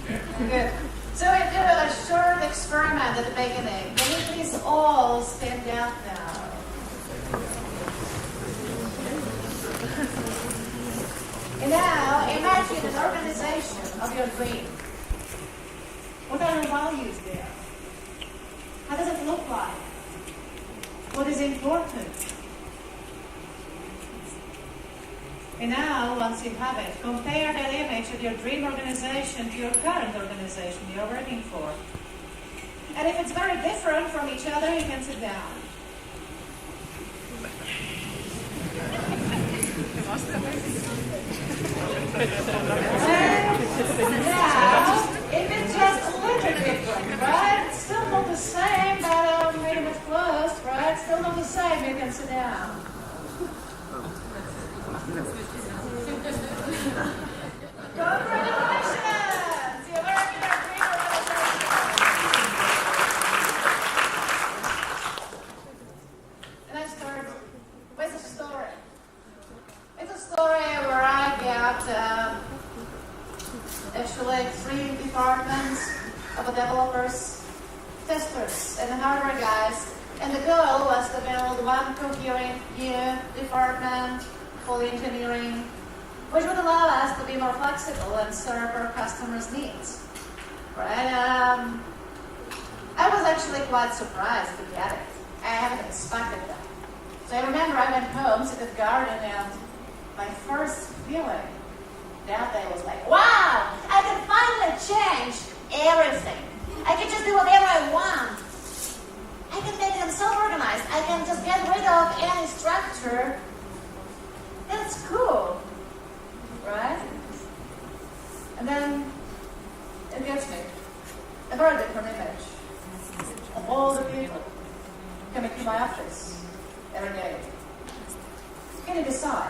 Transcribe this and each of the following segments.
Good. So we do a short experiment at the beginning. Can you please all stand up now? And now imagine an organization of your dream. What are your values there? How does it look like? What is important? And now, once you have it, compare that image of your dream organization to your current organization you're working for. And if it's very different from each other, you can sit down. Now, if it's just a little different, right? It's still not the same, but pretty much close, right? Still not the same, you can sit down. Congratulations! You're working at Great Organization. And I start with a story. It's a story where I got actually 3 departments of developers, testers, and hardware guys. And the goal was to build one coherent new department, full engineering, which would allow us to be more flexible and serve our customers' needs. Right? I was actually quite surprised to get it. I haven't expected that. So I remember I went home to the garden, and my first feeling that day was like, wow! I can finally change everything. I can just do whatever I want. I can make them self-organized. I can just get rid of any structure. That's cool. Right? And then it gives me a very different image of all the people coming to my office every day. Can you decide?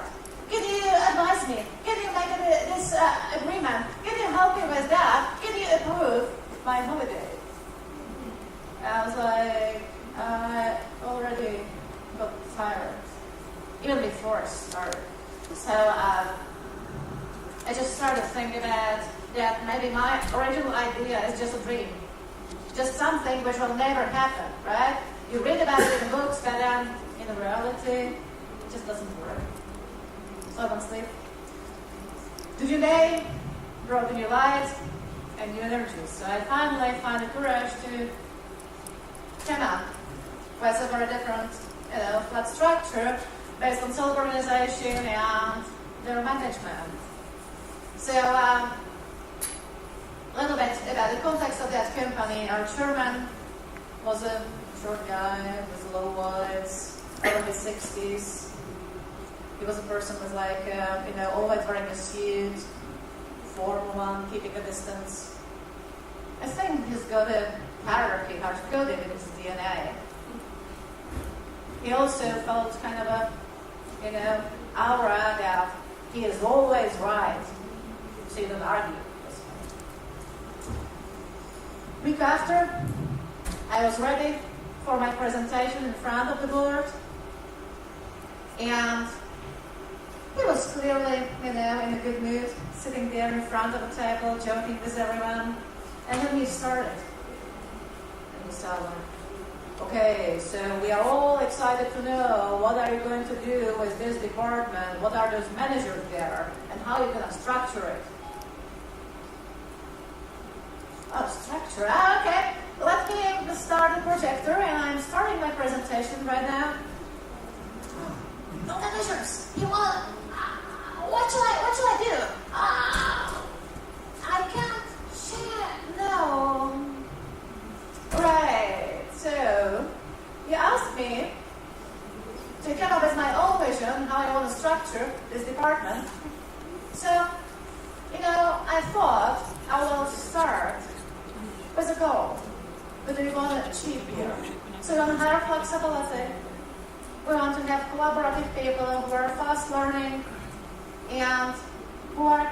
Can you advise me? Can you make this agreement? Can you help me with that? Can you approve my holiday? I was like, I already got tired, even before I started. So I just started thinking that maybe my original idea is just a dream, just something which will never happen, right? You read about it in books, but then in reality, it just doesn't work. So I went to sleep. The new day brought a new light and new energy. So I finally found the courage to come up with a very different, flat structure based on self-organization and their management. So a little bit about the context of that company. Our chairman was a short guy with low voice, early 60s. He was a person with always wearing a suit, formal one, keeping a distance. I think he's got a hierarchy hard-coded in his DNA. He also felt kind of a, aura that he is always right, so you don't argue. Week after, I was ready for my presentation in front of the board, and he was clearly, in a good mood, sitting there in front of a table, joking with everyone, and then he started. And he started, okay, so we are all excited to know what are you going to do with this department, what are those managers there, and how you're going to structure it. Oh, structure, okay. Let me start the projector, and I'm starting my presentation right now. No managers, you want, what shall I do? I can't share, no. Right, so you asked me to come up with my own vision, how I want to structure this department. So, I thought I will start with a goal. What do we want to achieve here? So we want to hire flexibility. We want to have collaborative people who are fast learning and who are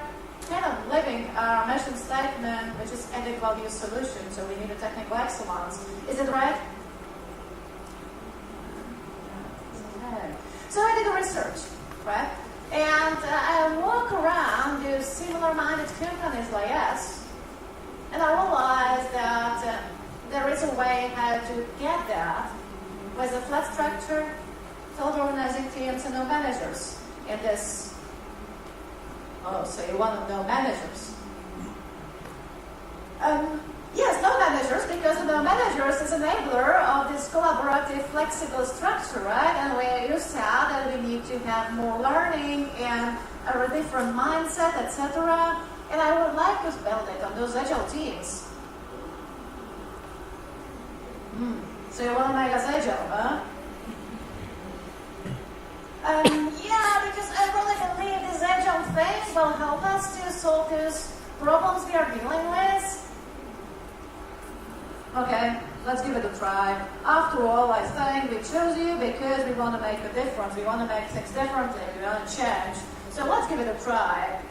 kind of living our mission statement, which is added value solution. So we need a technical excellence. Is it right? Okay. So I did the research, right? And I walk around to similar-minded companies like us, there is a way how to get that with a flat structure, self-organizing teams, and no managers in this. Oh, so you want to know managers? Yes, no managers, because the no managers is enabler of this collaborative, flexible structure, right? And you said that we need to have more learning and a different mindset, etc. And I would like to build it on those agile teams. So you want to make us agile, huh? Yeah, because I really believe this agile thing will help us to solve those problems we are dealing with. Okay, let's give it a try. After all, I think we chose you because we want to make a difference. We want to make things differently. We want to change. So let's give it a try.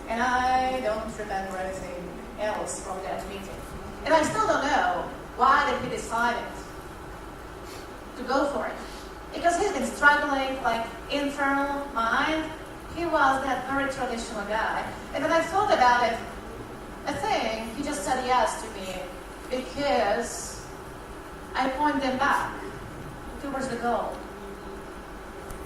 And I don't remember anything else from that meeting. And I still don't know why did he decided to go for it. Because he's been struggling, like, internal mind. He was that very traditional guy. And when I thought about it, I think he just said yes to me because I pointed him back towards the goal.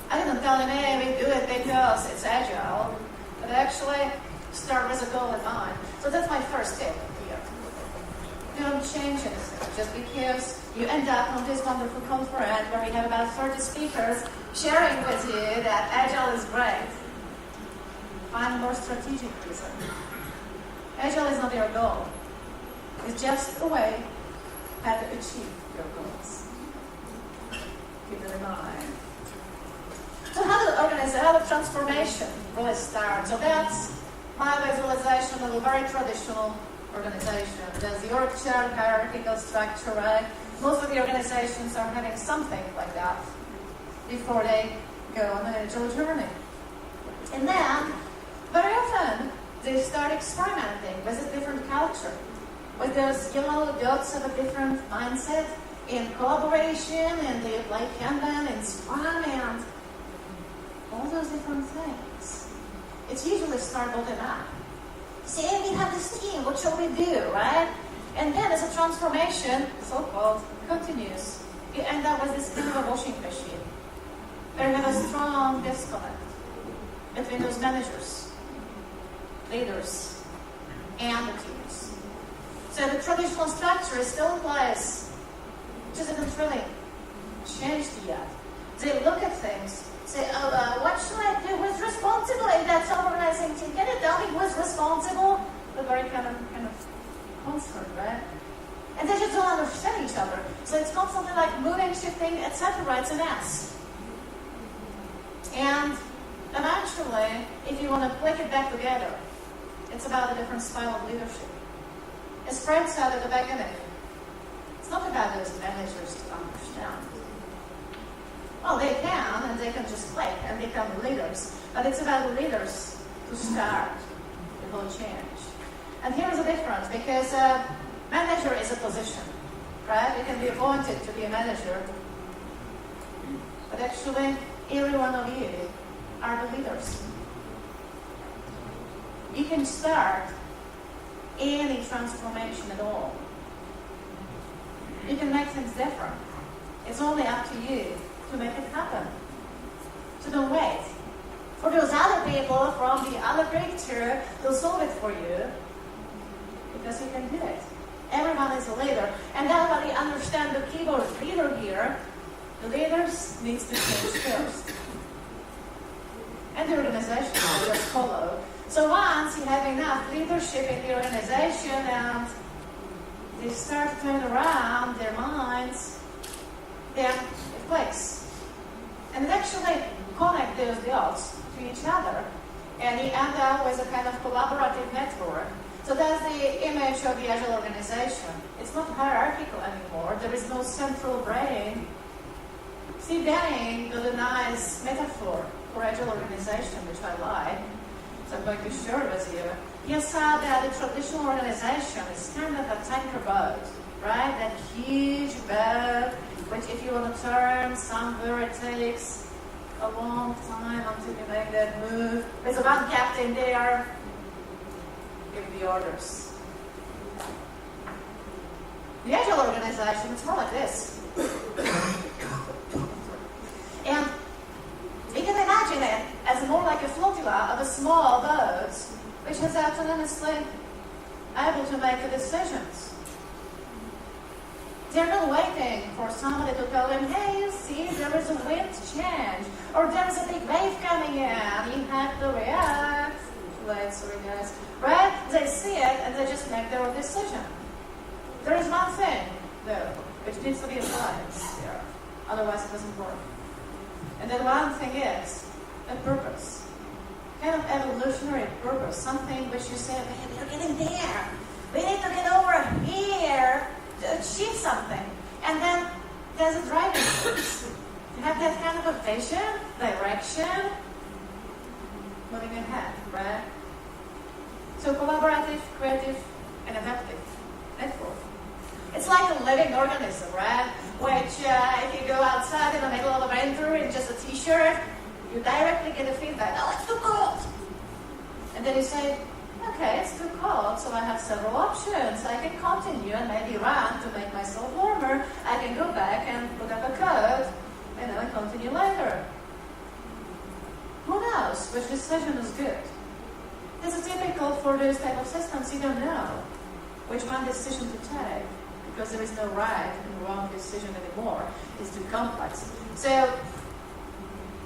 I didn't tell him, hey, we do it because it's agile, but actually start with a goal in mind. So that's my first tip here. Don't change anything just because you end up on this wonderful conference where we have about 30 speakers sharing with you that agile is great. Find a more strategic reason. Agile is not your goal. It's just a way how to achieve your goals. Keep it in mind. So how the transformation really starts? So that's my visualization of a very traditional organization. There's the org chart, hierarchical structure, right? Most of the organizations are having something like that before they go on an agile journey. And then, very often, they start experimenting with a different culture, with those yellow dots of a different mindset in collaboration, and they like Kanban and Scrum and all those different things. It's usually start bottom up. See, we have this team, what shall we do, right? And then as a transformation, so-called, continues. You end up with this kind of a washing machine. Where you have a strong disconnect between those managers, leaders, and the teams. So the traditional structure is still in place. It just hasn't really changed yet. They look at things, say, what should I do? Who's responsible in that organizing team? Can you tell me who's responsible? The very kind of concern, right? And they just don't understand each other. So it's constantly like moving, shifting, etc. It's a mess. And eventually, if you want to click it back together, it's about a different style of leadership. As Fred said at the beginning, it's not about those managers to understand. Well, they can, and they can just click and become leaders. But it's about the leaders to start the whole change. And here's the difference, because manager is a position, right? You can be appointed to be a manager. But actually, every one of you are the leaders. You can start any transformation at all. You can make things different. It's only up to you to make it happen. So don't wait for those other people from the other picture to solve it for you, because you can do it. Everyone is a leader, and everybody understands the keyword leader here. The leaders needs to change first, and the organization will just follow. So once you have enough leadership in the organization and they start to turn around their minds, then it clicks. And it actually connects those dots to each other. And you end up with a kind of collaborative network. So that's the image of the Agile organization. It's not hierarchical anymore. There is no central brain. Steve Denning got a nice metaphor for Agile organization, which I like. So I'm going to share it with you. He said that the traditional organization is kind of a tanker boat, right? That huge boat, which if you want to turn somewhere, it takes a long time until you make that move. There's one captain there, give the orders. The Agile Organization, it's more like this. And we can imagine it as more like a flotilla of a small boat which is autonomously able to make decisions. They're not waiting for somebody to tell them, hey, you see, there is a wind change, or there's a big wave coming in, you have to react. Right? They see it and they just make their own decision. There is one thing, though, which needs to be applied here. Otherwise it doesn't work. And that one thing is a purpose. Kind of evolutionary purpose. Something which you say, hey, we're getting there. We need to get over here to achieve something. And then there's a driving force. You have that kind of a vision, direction, moving ahead, right? So collaborative, creative, and adaptive network. It's like a living organism, right? Which, if you go outside in the middle of the winter in just a t-shirt, you directly get a feedback, oh, it's too cold. And then you say, okay, it's too cold, so I have several options. I can continue and maybe run to make myself warmer. I can go back and put up a coat, and then I continue later. Who knows which decision is good? This is typical for those type of systems. You don't know which one decision to take because there is no right and wrong decision anymore. It's too complex. So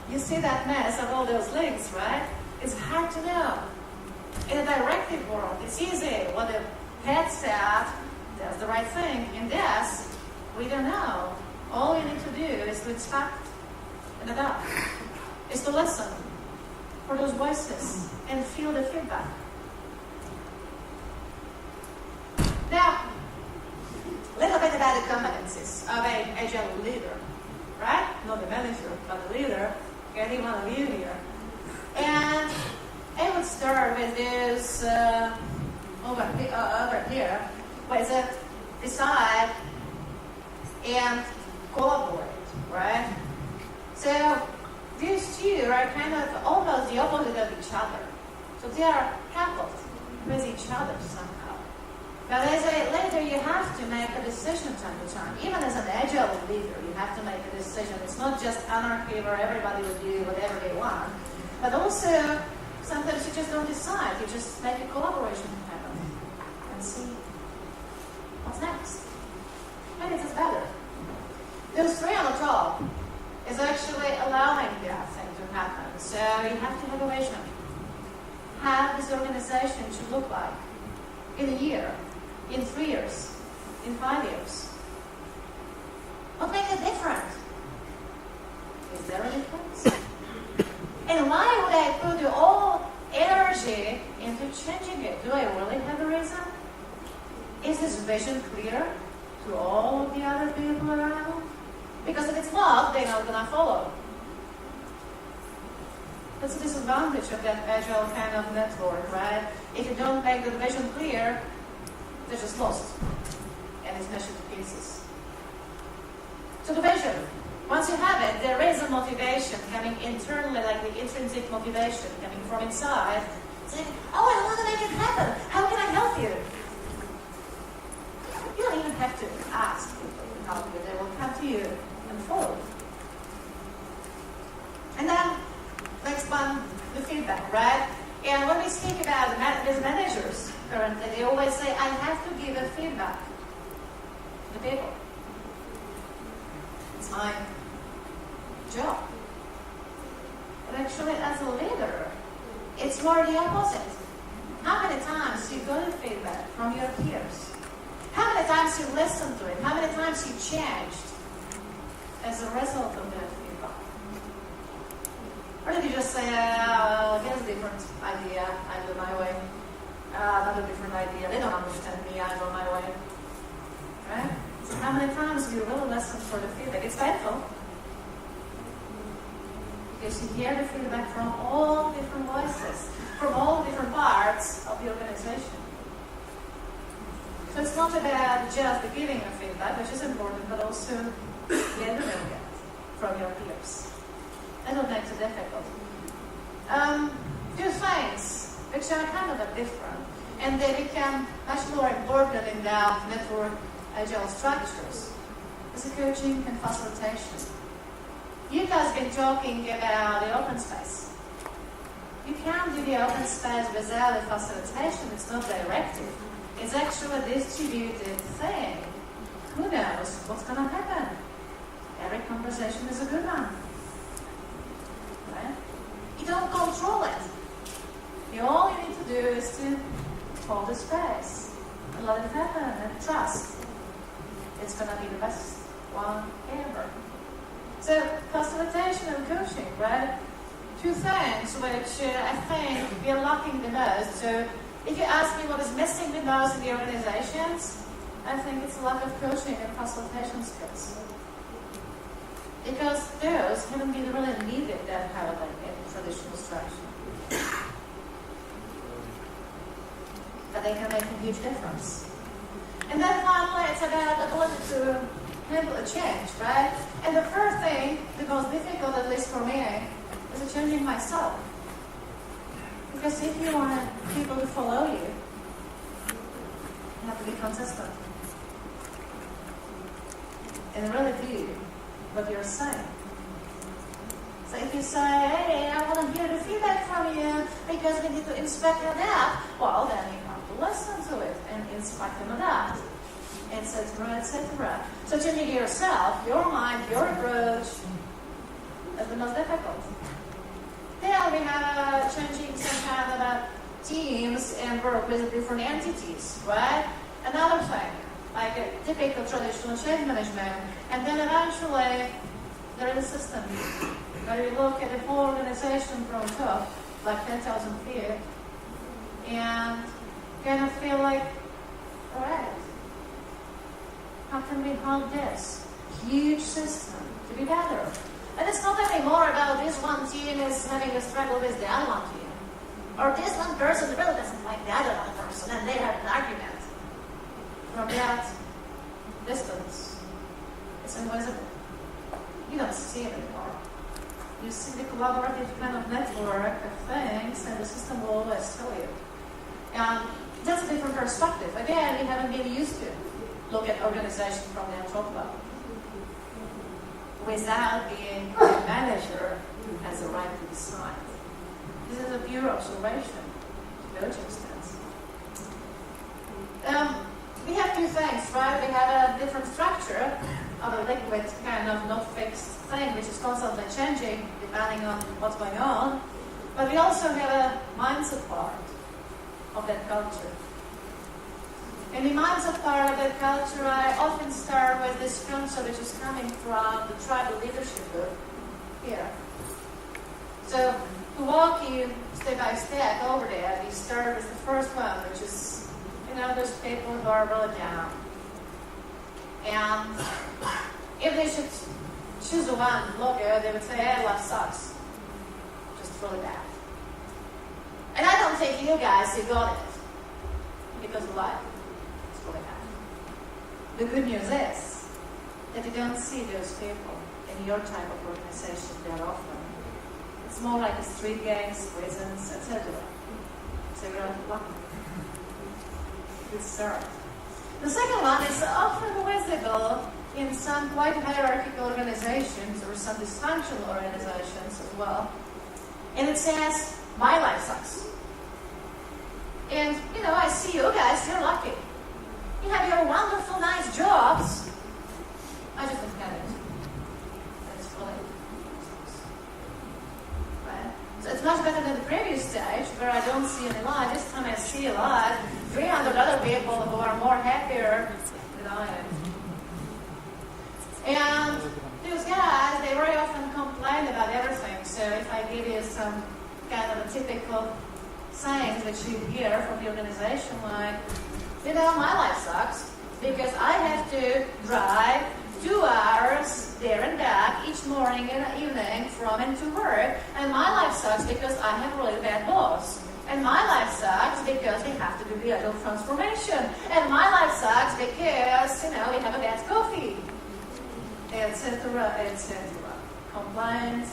you see that mess of all those links, right? It's hard to know. In a directive world, it's easy. What the head said, that's the right thing. In this, we don't know. All we need to do is to inspect and adapt. Is to listen for those voices and feel the feedback. Now, a little bit about the competencies of an agile leader, right? Not the manager, but the leader, any one of you here. And I would start with this over here, where it's decide and collaborate, right? So these two are kind of almost the opposite of each other. So they are coupled with each other somehow. But as a leader, you have to make a decision time to time. Even as an agile leader, you have to make a decision. It's not just anarchy where everybody will do whatever they want, but also sometimes you just don't decide. You just make a collaboration happen and see what's next. Maybe it's better. Those three on the top is actually allowing that thing to happen. So you have to have a vision. How this organization should look like in a year, in 3 years, in 5 years. What makes it different? Is there a difference? And why would I put all energy into changing it? Do I really have a reason? Is this vision clear to all of the other people around? Because if it's not, they're not going to follow. That's the disadvantage of that agile kind of network, right? If you don't make the vision clear, they're just lost. And it's smashed to pieces. So the vision, once you have it, there is a motivation coming internally, like the intrinsic motivation coming from inside. Saying, oh, I want to make it happen. How can I help you? You don't even have to ask people to help you. They will come to you and follow. And then, next one, the feedback, right? And when we speak about these managers currently, they always say, I have to give a feedback to the people. It's my job. But actually, as a leader, it's more the opposite. How many times you got a feedback from your peers? How many times you listened to it? How many times you changed as a result of that feedback? Or did you just say, here's a different idea, I do my way. Another different idea, they don't understand me, I go my way. Right? So how many times do you really listen for the feedback? It's painful. Because you hear the feedback from all different voices, from all different parts of the organization. So it's not about just the giving of feedback, which is important, but also delivering it from your peers. That will make it difficult. Two things which are kind of different, and they become much more important in the network agile structures is the coaching and facilitation. You guys have been talking about the open space. You can't do the open space without the facilitation. It's not directive. It's actually a distributed thing. Who knows what's going to happen? Every conversation is a good one. Right? You don't control it. All you need to do is to hold the space and let it happen and trust. It's going to be the best one ever. So, facilitation and coaching, right? Two things which I think we are lacking the most. So, if you ask me what is missing the most in the organizations, I think it's a lack of coaching and facilitation skills. Because those haven't been really needed that heavily in traditional structure. But they can make a huge difference. And then finally, it's about the ability to handle a change, right? And the first thing, the most difficult, at least for me, is changing myself. Because if you want people to follow you, you have to be consistent. And really do what you're saying. So if you say, hey, I want to hear the feedback from you because we need to inspect and adapt, well, then you have to listen to it and inspect and adapt, etc., etc. So changing yourself, your mind, your approach is the most difficult. Then we have changing some kind of teams and work with different entities, right? Another thing, like a typical traditional change management, and then eventually there is a system. Where you look at the whole organization from top, like 10,000 feet, and kind of feel like, alright, how can we help this huge system to be better? And it's not anymore about this one team is having a struggle with the other one team. Or this one person really doesn't like the other one person, and they have an argument. From that distance, it's invisible. You don't see it anymore. You see the collaborative kind of network of things, and the system will always tell you. And that's a different perspective. Again, we haven't been used to look at organization from the top level, without being a manager who has the right to decide. This is a pure observation, to coaching stance. We have two things, right? We have a different structure of a liquid kind of not fixed thing, which is constantly changing depending on what's going on. But we also have a mindset part of that culture. In the mindset part of that culture, I often start with this concept which is coming from the tribal leadership book here. So, to walk you step by step over there, we start with the first one, which is, those people who are really down. And if they should choose the one logo, they would say, hey, life sucks. Just really bad. And I don't think you guys, you got it. Because of life. It's really bad. The good news is that you don't see those people in your type of organization that often. It's more like street gangs, prisons, etc. So you're lucky. Good start. The second one is often visible in some quite hierarchical organizations or some dysfunctional organizations as well. And it says, my life sucks. And, I see you guys, you're lucky. You have your wonderful, nice jobs. I just don't get it. And it's really sucks. Right? So it's much better than the previous stage where I don't see any light. This time I see a lot. 300 other people who are more happier than I am. And those guys, they very often complain about everything. So if I give you some kind of a typical sayings that you hear from the organization, like, my life sucks because I have to drive 2 hours there and back each morning and evening from and to work, and my life sucks because I have a really bad boss. And my life sucks because we have to do the agile transformation. And my life sucks because, we have a bad coffee. Etc., etc. Complaints.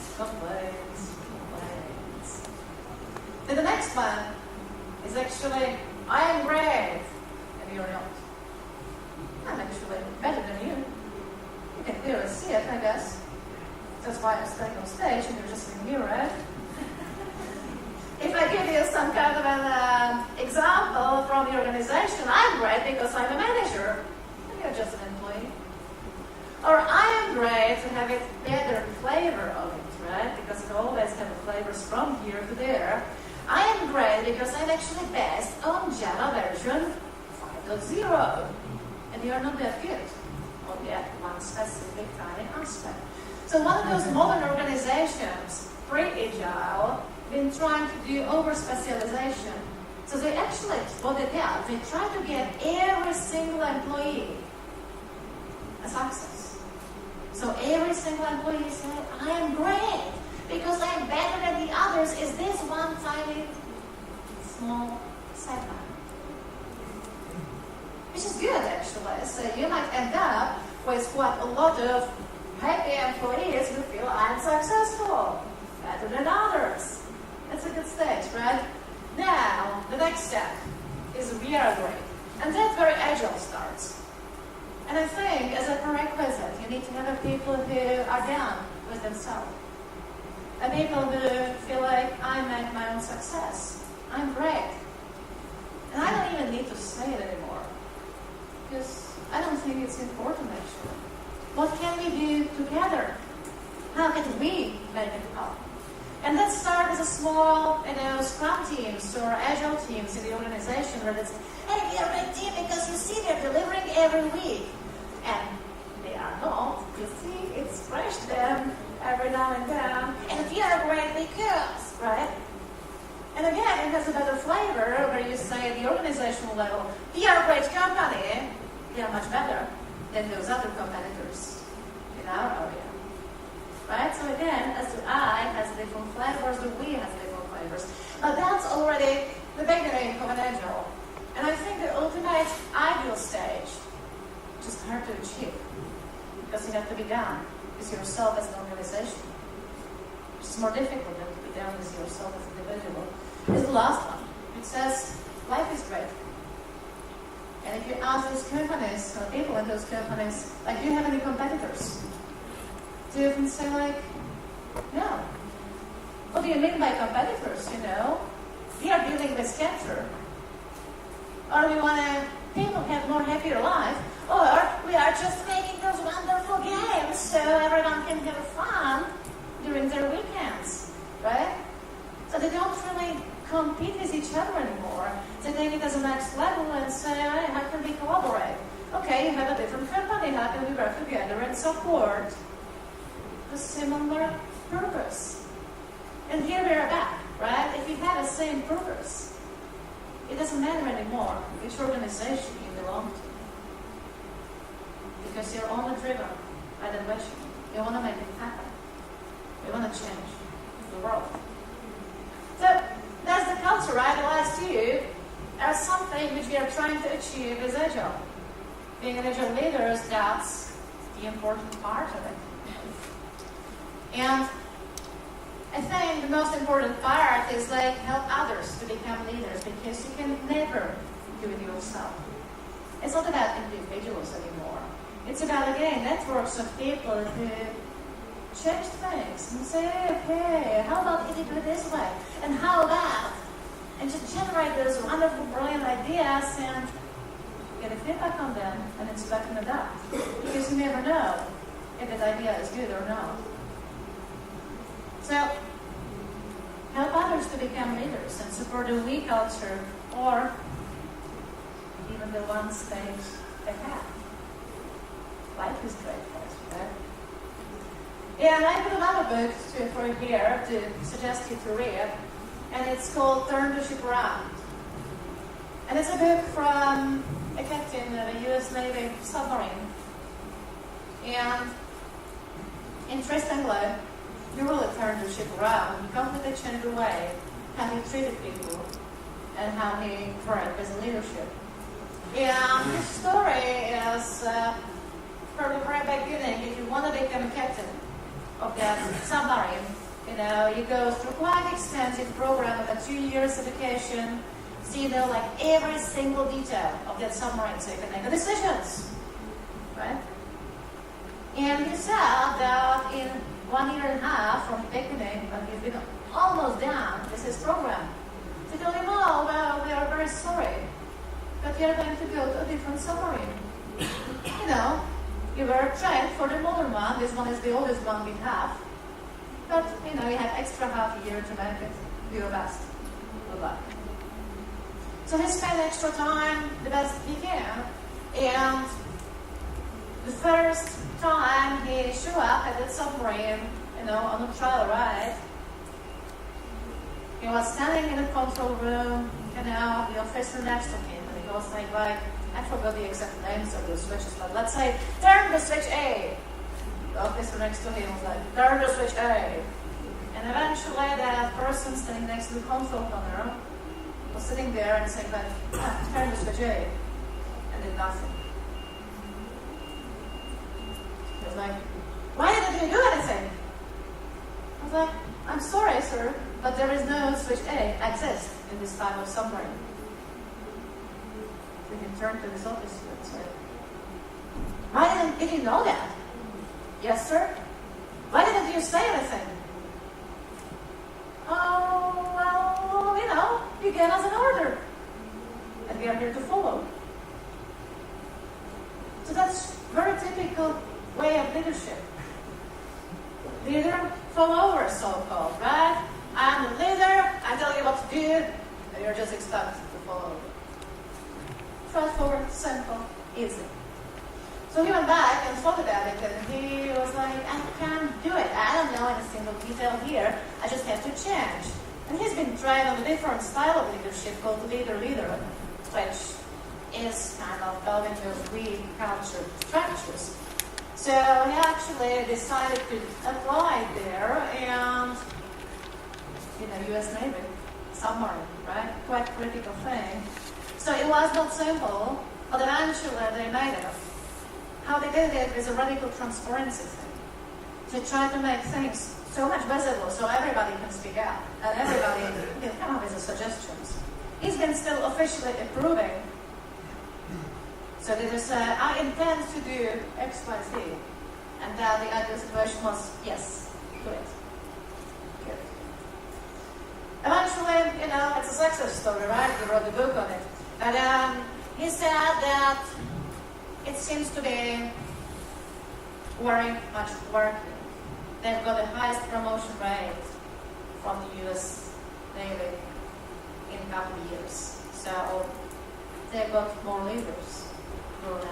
Then the next one is actually, I am great, and you're not. I'm actually stage and you're just in here, right? If I give you some kind of an example from the organization, I'm great because I'm a manager. And you're just an employee. Or I am great to have a better flavor of it, right? Because it always have flavors from here to there. I am great because I'm actually best on Java version 5.0. And you're not that good on that one specific tiny aspect. So one of those modern organizations, pre-Agile, been trying to do over-specialization. So they actually, what they did, they try to get every single employee a success. So every single employee said, I am great because I am better than the others. Is this one tiny, small segment? Which is good, actually. So you might end up with quite a lot of happy employees who feel I'm successful, better than others. That's a good stage, right? Now, the next step is we are great. And that's where Agile starts. And I think as a prerequisite, you need to have people who are done with themselves. And people who feel like I make my own success. I'm great. And I don't even need to say it anymore. Because I don't think it's important, actually. What can we do together? How can we make it up? And let's start with a small, Scrum teams or Agile teams in the organization where they say, hey, we are a big team because you see they're delivering every week. And they are not. You see, it's crashed them every now and then. And we are great because, right? And again, it has a better flavor where you say at the organizational level, we are a great company. They are much better than those other competitors in our area. Right? So again, as the I has different flavors, the we has different flavors. But that's already the beginning of an Agile. And I think the ultimate ideal stage, which is hard to achieve, because you have to be done with yourself as an organization, which is more difficult than to be done with yourself as an individual, is the last one. It says, life is great. And if you ask those companies, or people in those companies, like, do you have any competitors? Do you often say, like, no. What do you mean by competitors, We are dealing with cancer. Or we want people have more happier life. Or we are just making those wonderful games so everyone can have fun during their weekends, right? So they don't really compete with each other anymore. They take it as a next level and say, hey, how can we collaborate? Okay, you have a different company. How can we work together and support a similar purpose? And here we are back, right? If you have the same purpose, it doesn't matter anymore which organization you belong to. Because you're only driven by that vision. You want to make it happen. You want to change the world. So that's the culture, right? The last two are something which we are trying to achieve as Agile. Being an Agile leader, that's the important part of it. And I think the most important part is like help others to become leaders, because you can never do it yourself. It's not about individuals anymore. It's about, again, networks of people who change things and say, okay, how about if you do it this way? And how about? And just generate those wonderful, brilliant ideas and get a feedback on them and inspect and adapt. Because you never know if that idea is good or not. So, help others to become leaders and support the we culture, or even the one stage ahead. Life is great, right? Yeah, and I put another book for you here to suggest you to read, and it's called Turn the Ship Around. And it's a book from a captain of a US Navy submarine. And interestingly, you really turn the ship around. You completely change the way how he treated people and how he worked as a leadership. And his story is from the very beginning. If you want to become a captain of that submarine, you go through quite extensive program, about 2 years education, so you know like every single detail of that submarine, so you can make the decisions, right? And he said that in 1.5 years from the beginning, when he's been almost done with his program, they told him, oh, well, we are very sorry, but we are going to go to a different submarine. You know, you were trained for the modern one. This one is the oldest one we have. But, you know, you have extra half a year to make it. Do your best. Good luck. So he spent extra time the best he can. And the first time he showed up at the submarine, you know, on a trial ride, he was standing in the control room, you know, the officer next to him, and he was like, I forgot the exact names of the switches, but let's say, turn the switch A. The officer next to him was like, turn the switch A. And eventually that person standing next to the control panel was sitting there and saying, turn the switch A, and did nothing. He was like, why didn't you do anything? I was like, I'm sorry, sir, but there is no switch A exists in this type of submarine. We can turn to this officer and say, why did you know that? Yes, sir. Why didn't you say anything? Oh, well, you know, you gave us an order, and we are here to follow. So that's very typical way of leadership. Leader, follower, so-called, right? I'm the leader, I tell you what to do, and you're just expected to follow. Straightforward, simple, easy. So he went back and thought about it, and he was like, I can't do it. I don't know any single detail here. I just have to change. And he's been trained on a different style of leadership called leader-leader, which is kind of building those weak culture structures. So he actually decided to apply it there, and, you know, US Navy, submarine, right? Quite critical thing. So it was not simple, but eventually they made it. How they did it is a radical transparency thing. They try to make things so much visible so everybody can speak out, and everybody can come up with the suggestions. He's been still officially approving. So they just said, I intend to do X, Y, Z. And then the ideal situation was, yes, do it. Good. Eventually, you know, it's a success story, right? He wrote a book on it. But he said that it seems to be very much working. They've got the highest promotion rate from the US Navy in a couple of years. So they've got more leaders grown up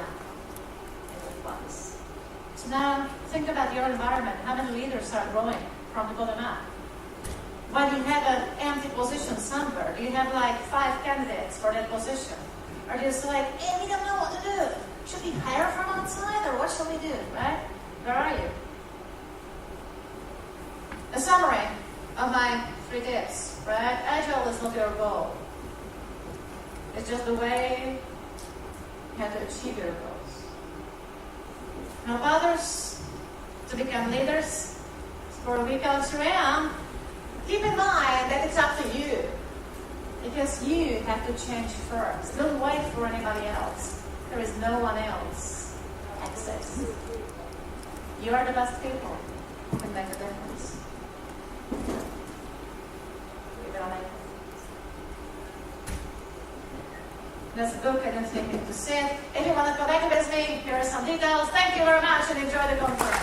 in the class. So now think about your environment. How many leaders are growing from the bottom up? When you have an empty position somewhere, do you have like 5 candidates for that position? Or just like, hey, we don't know what to do. Should we hire from outside, or what shall we do, right? Where are you? A summary of my 3 tips, right? Agile is not your goal. It's just the way you have to achieve your goals. Help others to become leaders for a week culture, and keep in mind that it's up to you. Because you have to change first. Don't wait for anybody else. There is no one else access. You are the best people who can make a difference. There's a book, I don't think you need to see it. If you want to connect with me, here are some details. Thank you very much and enjoy the conference.